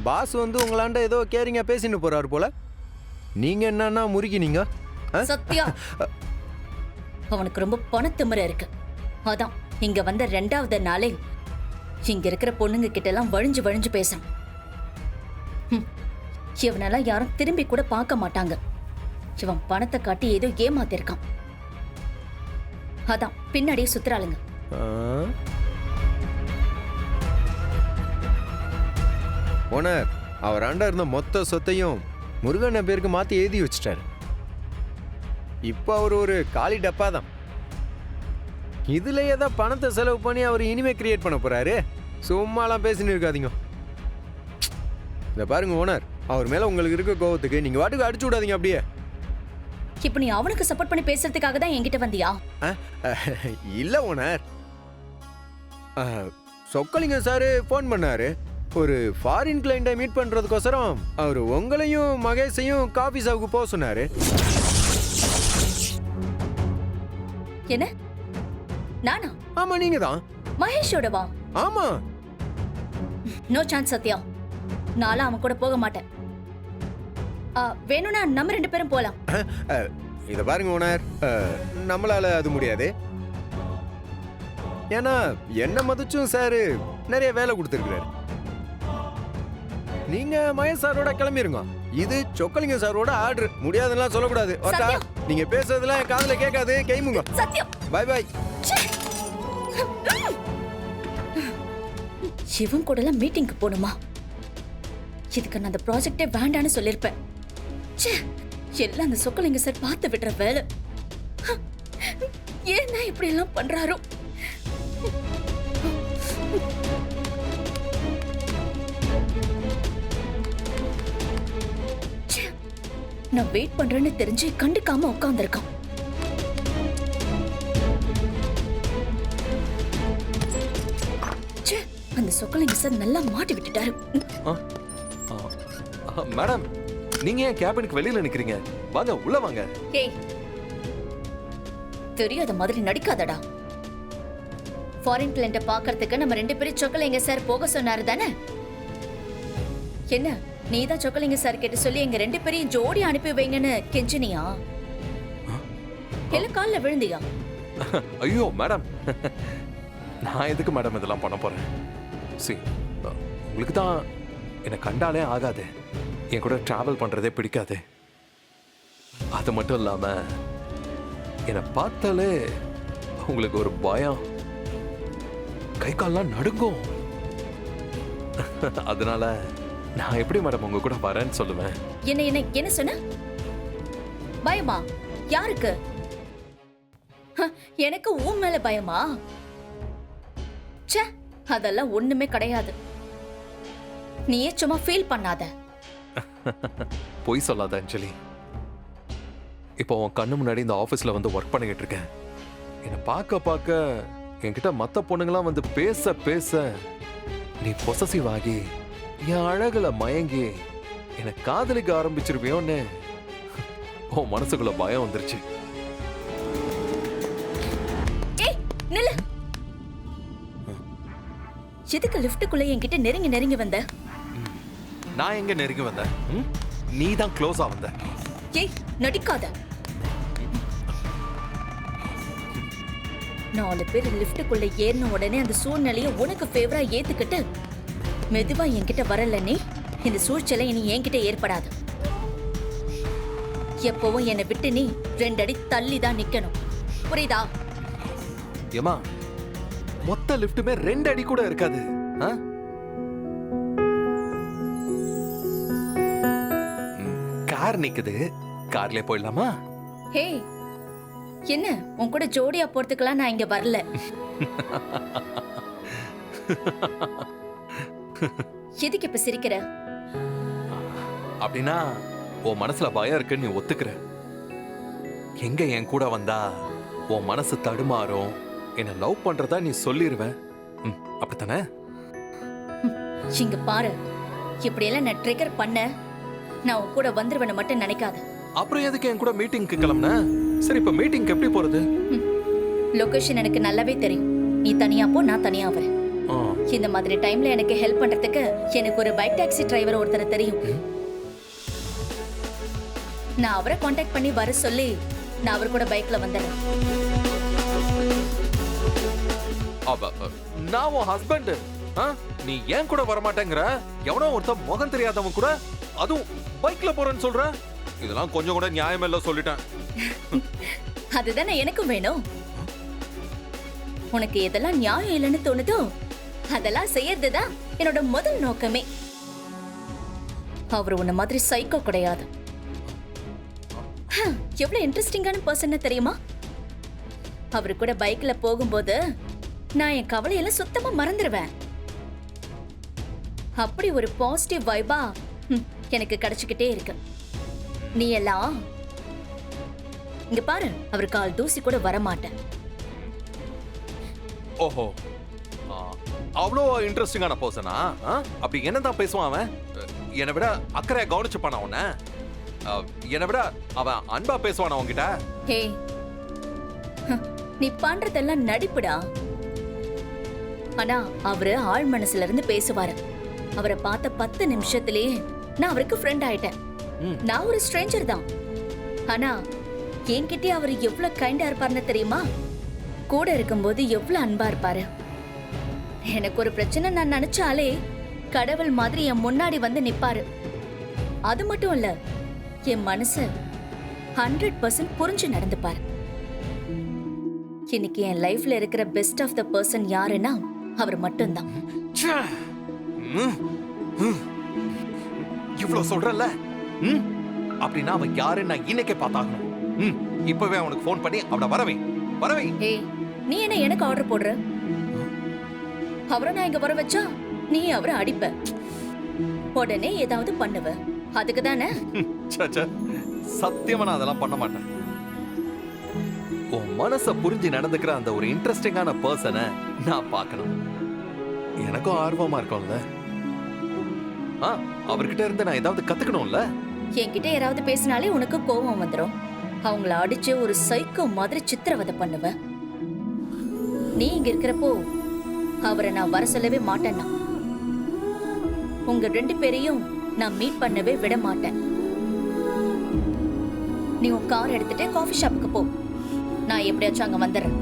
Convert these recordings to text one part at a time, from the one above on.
Pass வந்து உங்களாண்ட ஏதோ கேரிங்கா பேசின்னு போறாரு போல. நீங்க என்னன்னா முறுக்கினீங்க? சத்யா, அவனுக்கு ரொம்ப பணத்திமிர இருக்கு. அதான் இங்க வந்த 2வது நாளே இங்க இருக்கிற பொண்ணுங்க கிட்ட எல்லாம் வழிஞ்சு வழிஞ்சு பேசுறான். இவனெல்லாம் யாரும் திரும்பி கூட பார்க்க மாட்டாங்க. இவன் பணத்தை காட்டி ஏதோ ஏமாத்திருக்கான். அதான் பின்னாடியே சுத்துறாளுங்க. ஓனர் அவர் ஆண்டா இருந்த மொத்த சொத்தையும் முருகன் பேருக்கு மாத்தி எழுதி வச்சிட்டாரு. இப்போ அவர் ஒரு காலி டப்பா தான். இதுலயே தான் பணத்தை செலவு பண்ணி அவர் இனிமே கிரியேட் பண்ண போறாரு. சும்மாலாம் பேசின்னு இருக்காதீங்க. இந்த பாருங்க ஓனர், அவர் மேல உங்களுக்கு இருக்க கோவத்துக்கு நீங்க வாட்டுக்கு அடிச்சு விடாதீங்க அப்படியே. இப்ப நீ அவனுக்கு சப்போர்ட் பண்ணி பேசுறதுக்காக தான் என்கிட்ட வந்தியா? இல்ல ஓனர், சொக்கலிங்கம் சாரு போன் பண்ணாரு. ஒரு ஃபாரின் கிளைண்ட்டை மீட் பண்றதுக்கோசரம் அவர் உங்களையும் மகேஷையும் காபி ஷாப்புக்கு போக சொன்னாரு. என்ன? நானா? ஆமா நீங்க தான். மகேஷோடவா? ஆமா. நோ சான்ஸ் சத்யா, நான்லாம் அவன் கூட போக மாட்டேன். வேணும்னா நம்ம 2 பேரும் போலாம். இத பாருங்க ஓனர், நம்மளால அது முடியாது. ஏன்னா என்ன மதிச்சும் சாரு நிறைய வேலை கொடுத்துருக்காரு. நீங்க மகேஷ் சாரோட கிளம்பிருங்க. இது சொக்கலிங்க சாரோட ஆர்டர். முடியாதுன்னா சொல்லக்கூடாது. நீங்க பேசுறதுலாம் என் காதுல கேட்காது. கைமுங்க. சத்யம், பை பை. சிவன் கூட எல்லாம் மீட்டிங்க்கு போணுமா? இதுக்கு நான் அந்த ப்ராஜெக்டே வேண்டான்னு சொல்லிருப்பேன். எல்லாம் அந்த சொக்கலிங்க சார் பார்த்து விடுற வேலை. ஏன்னா இப்படி எல்லாம் பண்றாரோ? நான் வெயிட் பண்றேன்னு தெரிஞ்சு கண்டுக்காம உட்கார்ந்திருக்கான். அந்த சொக்கலிங்க சார் நல்லா மாட்டி விட்டுட்டாரு. மேடம், நீங்க ஏன் கேபினுக்கு வெளியில நிக்கிறீங்க? வாங்க உள்ள வாங்க. ஏய், தெரியாத மாதிரி நடிக்காதடா. ஃபாரின் கிளைண்ட பாக்குறதுக்கு நம்ம 2 பேரும் சொக்கலிங்க சார் போக சொன்னாரு தானே? என்ன நீதான் சொக்கலிங்க சார் கிட்ட சொல்லி எங்க 2 பேரையும் ஜோடி அனுப்பி வைங்கன்னு கெஞ்சினியா? இல்ல கால்ல விழுந்தியா? ஐயோ மேடம், நான் எதுக்கு மேடம் இதெல்லாம் பண்ண போறேன்? சரி, உங்களுக்கு தான் என்னை கண்டாலே ஆகாது. என் கூட டிராவல் பண்றதே பிடிக்காது. அது மட்டும் இல்லாம என்னை பார்த்தாலே உங்களுக்கு ஒரு பயம், கை கால்லாம் நடுங்கும். அதனால நான் எப்படி மேடம் உங்க கூட வரேன்னு சொல்லுவேன்? என்ன சொன்ன? பயமா? யாருக்கு? எனக்கு உன் மேல பயமா? ச்சே, அதெல்லாம் ஒண்ணுமே கிடையாது. நீயே சும்மா ஃபீல் பண்ணாத. பொய் சொல்லாத அஞ்சலி. இப்போ உன் கண்ணு முன்னாடி இந்த ஆபீஸ்ல வந்து ஒர்க் பண்ணிக்கிட்டு இருக்கேன். என்னை பார்க்க என்கிட்ட மத்த பொண்ணுங்களாம் வந்து பேச நீ பொசசிவ் ஆகி என் அழகுல மயங்கி என்னை காதலிக்க ஆரம்பிச்சிருவியோன்னு உன் மனசுக்குள்ள பயம் வந்துருச்சு. எதுக்கு லிஃப்ட்டுக்குள்ள என்கிட்ட நெருங்கி வந்த? நான் எங்க நெருங்கி வந்தேன்? நீ தான் க்ளோஸா வந்த. ஏய், நடிக்காத. 4 பேர் லிஃப்ட்டுக்குள்ள ஏறின உடனே அந்த சூழ்நிலையை உனக்கு ஃபேவரா ஏத்துக்கிட்டு மெதுவா என்கிட்ட வரல. நீ இந்த சூழ்ச்சிலை இனி என்கிட்ட ஏற்படாது. எப்பவும் என்னை விட்டு நீ 2 அடி தள்ளி தான் நிக்கணும். புரியுதா? ஏமா, மொத்த லிஃப்ட்டுமே 2 அடி கூட இருக்காது. கார் நிக்குது, கார்ல போயிடலாமா? ஹே, என்ன உன் கூட ஜோடியா போறதுக்கெல்லாம் நான் இங்க வரல. எதுக்கு இப்ப சிரிக்கிற? அப்படின்னா உன் மனசுல பயம் இருக்குன்னு நீ ஒத்துக்கிற. எங்க என் கூட வந்தா உன் மனசு தடுமாறும், என்ன லவ் பண்றதா நீ சொல்லிருவ. அப்படித்தானே? இங்க பாரு, இப்படி எல்லாம் நான் ட்ரிகர் பண்ண நான் உன் கூட வந்துருவேன்னு மட்டும் நினைக்காத. அப்புறம் எதுக்கு என் கூட மீட்டிங்க்கு கிளம்புன? சரி, இப்ப மீட்டிங்க்கு எப்படி போறது? லொகேஷன் எனக்கு நல்லாவே தெரியும். நீ தனியா போ, நான் தனியா வரேன். ஆ. இந்த மாதிரி டைம்ல எனக்கு ஹெல்ப் பண்றதுக்கு எனக்கு ஒரு பைக் டாக்ஸி டிரைவர் ஒருத்தர் தெரியும். நான் அவரை காண்டாக்ட் பண்ணி வர சொல்லி நான் அவர் கூட பைக்ல வந்துடுறேன். நான் உன் ஹஸ்பண்ட். நீ ஏன் கூட வரமாட்டேங்கிற? எவனோ ஒருத்தன் முகம் தெரியாதவன் கூட அதுவும் பைக்ல போறேன்னு சொல்ற? இதெல்லாம் கொஞ்சம் கூட நியாயம் இல்ல சொல்லிட்டேன். அதுதானே எனக்கும் வேணும். உனக்கு எதெல்லாம் நியாயம் இல்லைன்னு தோணுதோ அதெல்லாம் செய்யறதுதான் என்னோட முதல் நோக்கமே. அவர் உன்ன மாதிரி சைக்கோ கிடையாது. எவ்வளவு இன்ட்ரெஸ்டிங்கான பர்சன் தெரியுமா? அவரு கூட பைக்ல போகும்போது நான் என் கவலையெல்லாம் சுத்தமா மறந்துடுவேன். அப்படி ஒரு பாசிட்டிவ் வைபா எனக்கு கிடைச்சுக்கிட்டே இருக்கு. நீ எல்லாம் இங்க பாரு, அவர் கால் தூசி கூட வரமாட்டேன். ஓஹோ, அவ்வளோ இன்ட்ரெஸ்டிங்கான பர்சனா? அப்படி என்னதான் பேசுவான் அவன்? என்னை விட அக்கறையா கவனிச்சுப்பான அவன? என்னை விட அவன் அன்பா பேசுவான அவன்கிட்ட? ஹே, நீ பண்றதெல்லாம் நடிப்புடா. ஆனா அவரு ஆழ் மனசுல இருந்து பேசுவாரு. அவரை பார்த்த 10 நிமிஷத்திலேயே நான் அவருக்கு ஃப்ரெண்ட் ஆயிட்டேன். நான் ஒரு ஸ்ட்ரேஞ்சர் தான். ஆனா என்கிட்ட அவர் எவ்வளவு கைண்டா இருப்பாருன்னு தெரியுமா? கூட இருக்கும்போது எவ்வளவு அன்பா இருப்பாரு. எனக்கு ஒரு பிரச்சனை நான் நினைச்சாலே கடவுள் மாதிரி என் முன்னாடி வந்து நிப்பாரு. அது மட்டும் இல்ல, என் மனசு 100% புரிஞ்சு நடந்துப்பாரு. இன்னைக்கு என் லைஃப்ல இருக்கிற பெஸ்ட் ஆஃப் த பர்சன் யாருன்னா அவர் மட்டும்தான். இவ்வளவு சொல்றல, அப்படின்னா அவன் யாருன்னு நான் இன்னைக்கே பார்த்தாகணும். இப்பவே அவனுக்கு ஃபோன் பண்ணி அவனை வரவை. ஏய், நீ என்ன எனக்கு ஆர்டர் போடுற? அவரை நான் இங்க வர வச்சா நீ அவரை அடிப்ப, உடனே ஏதாவது பண்ணுவ. அதுக்கு தானே? சத்தியமா நான் அதெல்லாம் பண்ண மாட்டேன். உன் மனச புரிஞ்சு நடந்துக்கிற அந்த ஒரு இன்ட்ரெஸ்டிங்கான பர்சனை நான் பார்க்கணும். எனக்கும் ஆர்வமா இருக்கும்ல. அவர்கிட்ட இருந்து நான் ஏதாவது கத்துக்கணும்ல. என்கிட்ட யாராவது பேசினாலே உனக்கு கோபம் வந்துடும். அவங்கள அடிச்சு ஒரு சைக்கோ மாதிரி சித்திரவதை பண்ணுவ. நீ இங்க இருக்கிறப்போ அவரை நான் வர சொல்லவே மாட்டேன்னா. உங்க 2 பேரையும் நான் மீட் பண்ணவே விட மாட்டேன். நீ உன் கார் எடுத்துட்டு காஃபி ஷாப்புக்கு போ. நான் எப்படியாச்சும் அங்க வந்துடுறேன்.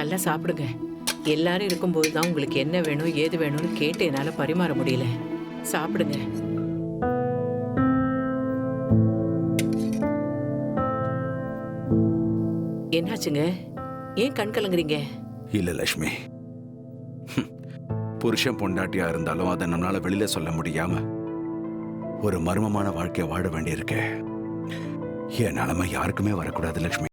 நல்லா சாப்பிடுங்க. எல்லாரும் இருக்கும்போது தான் உங்களுக்கு என்ன வேணும் ஏது வேணும்னு கேட்டு என்னால பரிமாற முடியல. சாப்பிடுங்க. என்னாச்சுங்க? ஏன் கண் கலங்குறீங்க? இல்ல லட்சுமி, புருஷன் பொண்டாட்டியா இருந்தாலும் அதை நம்மளால வெளியில சொல்ல முடியாம ஒரு மர்மமான வாழ்க்கைய வாழ வேண்டியிருக்கு. என் நிலைமை யாருக்குமே வரக்கூடாது லட்சுமி.